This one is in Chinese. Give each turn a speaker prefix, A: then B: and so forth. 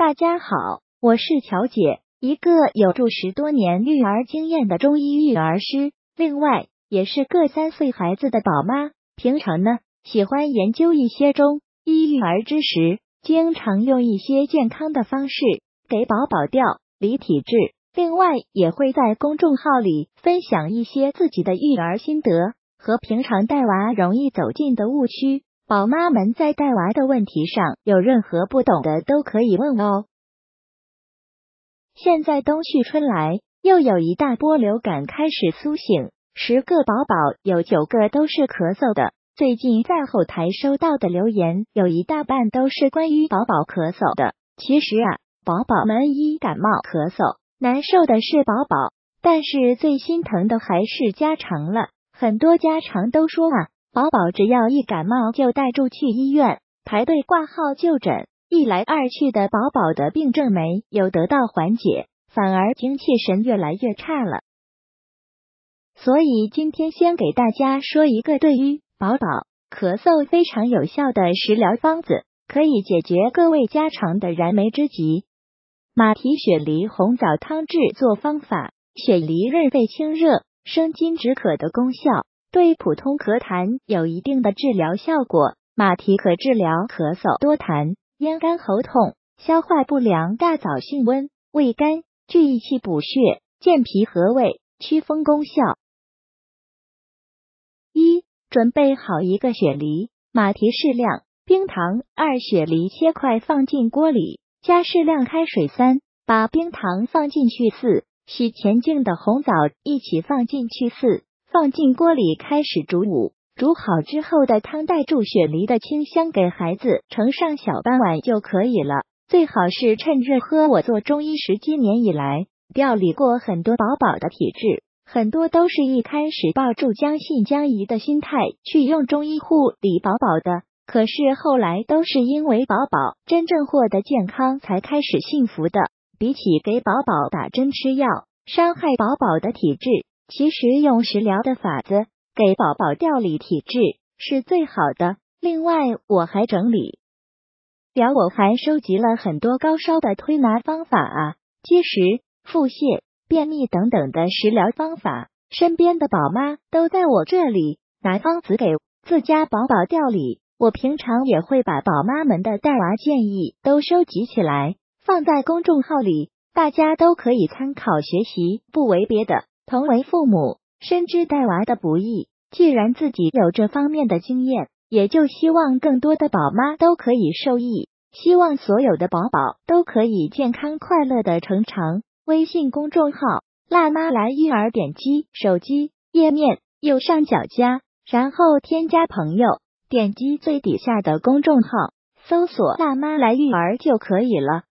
A: 大家好，我是乔姐，一个有住10多年育儿经验的中医育儿师，另外也是个3岁孩子的宝妈。平常呢，喜欢研究一些中医育儿知识，经常用一些健康的方式给宝宝调理体质。另外也会在公众号里分享一些自己的育儿心得和平常带娃容易走进的误区。宝妈们在带娃的问题上有任何不懂的都可以问哦。现在冬去春来，又有一大波流感开始苏醒，10个宝宝有9个都是咳嗽的。最近在后台收到的留言有一大半都是关于宝宝咳嗽的。其实啊，宝宝们一感冒咳嗽，难受的是宝宝，但是最心疼的还是家长了。很多家长都说啊，宝宝只要一感冒就带住去医院排队挂号就诊，一来二去的宝宝的病症没有得到缓解，反而精气神越来越差了。所以今天先给大家说一个对于宝宝咳嗽非常有效的食疗方子，可以解决各位家长的燃眉之急。马蹄雪梨红枣汤制作方法：雪梨润肺清热、生津止渴的功效，对普通咳痰有一定的治疗效果。马蹄可治疗咳嗽、多痰、咽干喉痛、消化不良、大枣性温、胃干、聚益气补血、健脾和胃、祛风功效。1. 准备好一个雪梨，马蹄适量，冰糖2，雪梨切块放进锅里，加适量开水3，把冰糖放进去4，洗前净的红枣一起放进去4，放进锅里开始煮5。煮好之后的汤带住雪梨的清香，给孩子盛上小半碗就可以了。最好是趁热喝。我做中医10几年以来，调理过很多宝宝的体质，很多都是一开始抱住将信将疑的心态去用中医护理宝宝的，可是后来都是因为宝宝真正获得健康才开始幸福的。比起给宝宝打针吃药，伤害宝宝的体质，其实用食疗的法子给宝宝调理体质是最好的。另外我还整理我还收集了很多高烧的推拿方法啊，积食、腹泻、便秘等等的食疗方法，身边的宝妈都在我这里拿方子给自家宝宝调理。我平常也会把宝妈们的带娃建议都收集起来，放在公众号里，大家都可以参考学习。不为别的，同为父母，深知带娃的不易，既然自己有这方面的经验，也就希望更多的宝妈都可以受益，希望所有的宝宝都可以健康快乐的成长。微信公众号辣妈来育儿，点击手机页面右上角加，然后添加朋友，点击最底下的公众号，搜索辣妈来育儿就可以了。